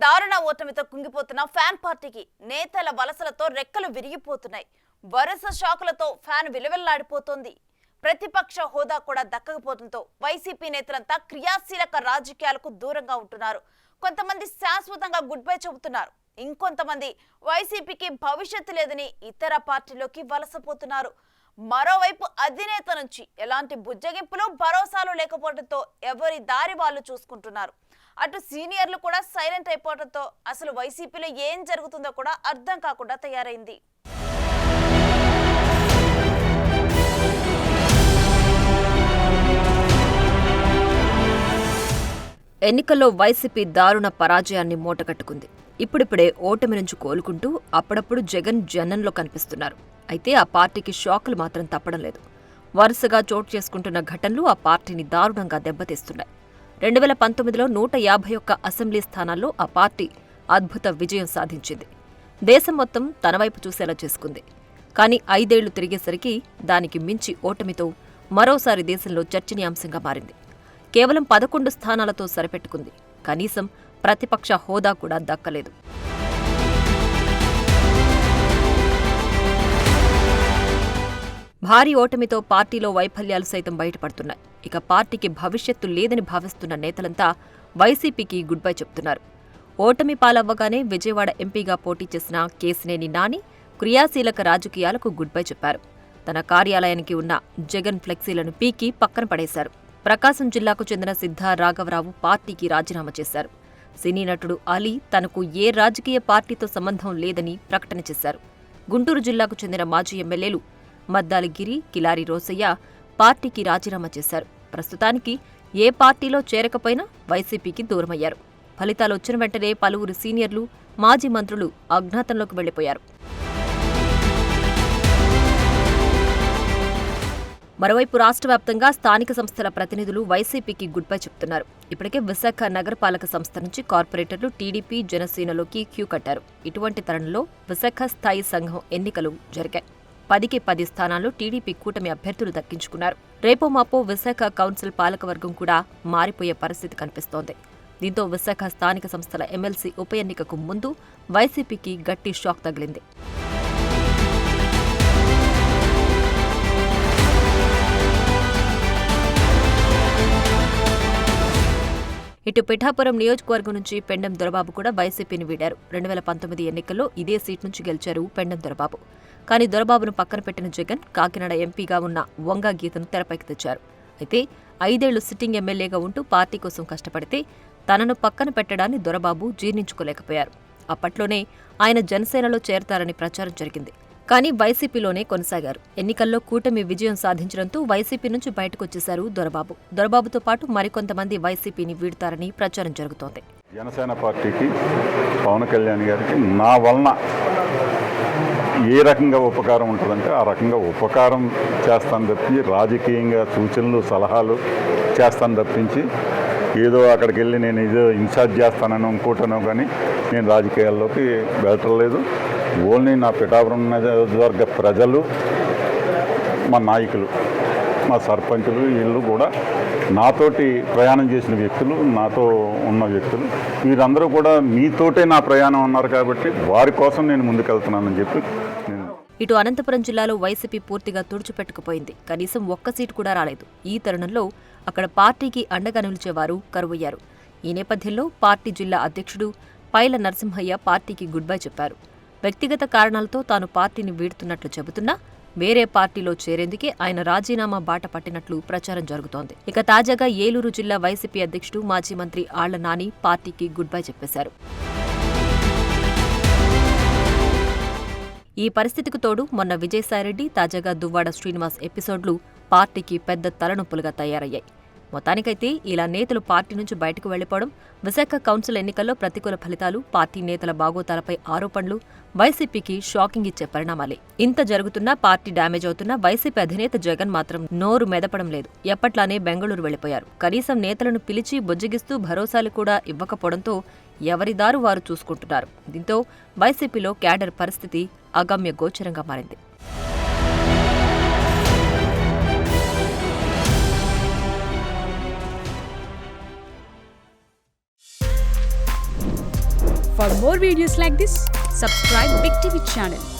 దారుణ ఓటమితో కుంగిపోతున్న ఫ్యాన్ పార్టీకి నేతల వలసలతో రెక్కలు విరిగిపోతున్నాయి. వరుస షాకులతో ఫ్యాన్ విలవెల్లాడిపోతోంది. ప్రతిపక్ష హోదా కూడా దక్కకపోవడంతో వైసీపీ నేతలంతా క్రియాశీలక రాజకీయాలకు దూరంగా ఉంటున్నారు. కొంతమంది శాశ్వతంగా గుడ్ బై చెబుతున్నారు. ఇంకొంతమంది వైసీపీకి భవిష్యత్తు లేదని ఇతర పార్టీలోకి వలసపోతున్నారు. మరోవైపు అధినేత నుంచి ఎలాంటి బుజ్జగింపులు భరోసాలు లేకపోవడంతో ఎవరి దారి వాళ్ళు చూసుకుంటున్నారు. అటు సీనియర్లు కూడా సైలెంట్ అయిపోవడంతో అసలు వైసీపీలో ఏం జరుగుతుందో కూడా అర్థం కాకుండా తయారైంది. ఎన్నికల్లో వైసీపీ దారుణ పరాజయాన్ని మూటగట్టుకుంది. ఇప్పుడిప్పుడే ఓటమి నుంచి కోలుకుంటూ అప్పుడప్పుడు జగన్ జనంలో కనిపిస్తున్నారు. అయితే ఆ పార్టీకి షాకులు మాత్రం తప్పడం లేదు. వరుసగా చోటు చేసుకుంటున్న ఘటనలు ఆ పార్టీని దారుణంగా దెబ్బతీస్తున్నాయి. 2019లో 151 అసెంబ్లీ స్థానాల్లో ఆ పార్టీ అద్భుత విజయం సాధించింది. దేశం మొత్తం తన వైపు చూసేలా చేసుకుంది. కానీ 5 ఏళ్లు తిరిగేసరికి దానికి మించి ఓటమితో మరోసారి దేశంలో చర్చనీయాంశంగా మారింది. కేవలం 11 స్థానాలతో సరిపెట్టుకుంది. కనీసం ప్రతిపక్ష హోదా కూడా దక్కలేదు. భారీ ఓటమితో పార్టీలో వైఫల్యాలు సైతం బయటపడుతున్నాయి. ఇక పార్టీకి భవిష్యత్తు లేదని భావిస్తున్న నేతలంతా వైసీపీకి గుడ్ బై చెప్తున్నారు. ఓటమి పాలవ్వగానే విజయవాడ ఎంపీగా పోటీ చేసిన కేశినేని నాని క్రియాశీలక రాజకీయాలకు గుడ్ బై చెప్పారు. తన కార్యాలయానికి ఉన్న జగన్ ఫ్లెక్సీలను పీకి పక్కన పడేశారు. ప్రకాశం జిల్లాకు చెందిన సిద్ధా రాఘవరావు పార్టీకి రాజీనామా చేశారు. సినీ నటుడు అలీ తనకు ఏ రాజకీయ పార్టీతో సంబంధం లేదని ప్రకటన చేశారు. గుంటూరు జిల్లాకు చెందిన మాజీ ఎమ్మెల్యేలు మద్దాలి గిరి, కిలారి రోసయ్య పార్టీకి రాజీనామా చేశారు. ప్రస్తుతానికి ఏ పార్టీలో చేరకపోయినా వైసీపీకి దూరమయ్యారు. ఫలితాలు వచ్చిన వెంటనే పలువురు సీనియర్లు, మాజీ మంత్రులు అజ్ఞాతంలోకి వెళ్లిపోయారు. మరోవైపు రాష్ట్ర వ్యాప్తంగా స్థానిక సంస్థల ప్రతినిధులు వైసీపీకి గుడ్ బై చెప్తున్నారు. ఇప్పటికే విశాఖ నగరపాలక సంస్థ నుంచి కార్పొరేటర్లు టీడీపీ, జనసేనలోకి క్యూ కట్టారు. ఇటువంటి తరుణంలో విశాఖ స్థాయి సంఘం ఎన్నికలు జరిగాయి. 10కి 10 స్థానాల్లో టీడీపీ కూటమి అభ్యర్థులు దక్కించుకున్నారు. రేపో మాపో విశాఖ కౌన్సిల్ పాలకవర్గం కూడా మారిపోయే పరిస్థితి కనిపిస్తోంది. దీంతో విశాఖ స్థానిక సంస్థల ఎమ్మెల్సీ ఉప ఎన్నికకు ముందు వైసీపీకి గట్టి షాక్ తగిలింది. ఇటు పిఠాపురం నియోజకవర్గం నుంచి పెండెం దొరబాబు కూడా వైసీపీని వీడారు. 2019 ఎన్నికల్లో ఇదే సీట్ నుంచి గెలిచారు పెండెం దొరబాబు. కానీ దొరబాబును పక్కన పెట్టిన జగన్ కాకినాడ ఎంపీగా ఉన్న వంగ గీతను తెరపైకి తెచ్చారు. అయితే 5 ఏళ్లు సిట్టింగ్ ఎమ్మెల్యేగా ఉంటూ పార్టీ కోసం కష్టపడితే తనను పక్కన పెట్టడాన్ని దొరబాబు జీర్ణించుకోలేకపోయారు. అప్పట్లోనే ఆయన జనసేనలో చేరతారని ప్రచారం జరిగింది. కానీ వైసీపీలోనే కొనసాగారు. ఎన్నికల్లో కూటమి విజయం సాధించడంతో వైసీపీ నుంచి బయటకొచ్చేశారు దొరబాబు. దొరబాబుతో పాటు మరికొంతమంది వైసీపీని వీడతారని ప్రచారం జరుగుతోంది. జనసేన పార్టీకి పవన్ కళ్యాణ్ గారికి నా వలన ఏ రకంగా ఉపకారం ఉంటుందంటే ఆ రకంగా ఉపకారం చేస్తాను తప్పి రాజకీయంగా సూచనలు, సలహాలు చేస్తాను తప్పించి ఏదో అక్కడికి వెళ్ళి నేను ఏదో ఇన్ఛార్జ్ చేస్తానని ఇంకోటనో కానీ నేను రాజకీయాల్లోకి వెళ్ళట్లేదు. ఓన్లీ నా పిఠాపురం నియోజకవర్గ ప్రజలు, మా నాయకులు, మా సర్పంచులు వీళ్ళు కూడా నాతోటి ప్రయాణం చేసిన వ్యక్తులు, నాతో ఉన్న వ్యక్తులు వీరందరూ కూడా మీతోటే నా ప్రయాణం ఉన్నారు కాబట్టి వారి కోసం నేను ముందుకెళ్తున్నానని చెప్పి ఇటు అనంతపురం జిల్లాలో వైసీపీ పూర్తిగా తుడిచిపెట్టుకుపోయింది. కనీసం ఒక్క సీటు కూడా రాలేదు. ఈ తరుణంలో అక్కడ పార్టీకి అండగా నిలిచేవారు కరువయ్యారు. ఈ నేపథ్యంలో పార్టీ జిల్లా అధ్యక్షుడు పైల నరసింహయ్య పార్టీకి గుడ్ బై చెప్పారు. వ్యక్తిగత కారణాలతో తాను పార్టీని వీడుతున్నట్లు చెబుతున్నా వేరే పార్టీలో చేరేందుకే ఆయన రాజీనామా బాట పట్టినట్లు ప్రచారం జరుగుతోంది. ఇక తాజాగా ఏలూరు జిల్లా వైసీపీ అధ్యక్షుడు మాజీ మంత్రి ఆళ్ల నాని పార్టీకి గుడ్ బై చెప్పేశారు. ఈ పరిస్థితికి తోడు మొన్న విజయసాయిరెడ్డి, తాజాగా దువ్వాడ శ్రీనివాస్ ఎపిసోడ్లు పార్టీకి పెద్ద తలనొప్పులుగా తయారయ్యాయి. మొత్తానికైతే ఇలా నేతలు పార్టీ నుంచి బయటకు వెళ్లిపోవడం, విశాఖ కౌన్సిల్ ఎన్నికల్లో ప్రతికూల ఫలితాలు, పార్టీ నేతల బాగోతాలపై ఆరోపణలు వైసీపీకి షాకింగ్ ఇచ్చే పరిణామాలే. ఇంత జరుగుతున్నా, పార్టీ డ్యామేజ్ అవుతున్నా వైసీపీ అధినేత జగన్ మాత్రం నోరు మెదపడం లేదు. ఎప్పట్లానే బెంగళూరు వెళ్లిపోయారు. కనీసం నేతలను పిలిచి బుజ్జగిస్తూ భరోసాలు కూడా ఇవ్వకపోవడంతో ఎవరిదారు వారు చూసుకుంటున్నారు. దీంతో వైసీపీలో క్యాడర్ పరిస్థితి అగమ్య గోచరంగా మారింది. For more videos like this, subscribe Big TV channel.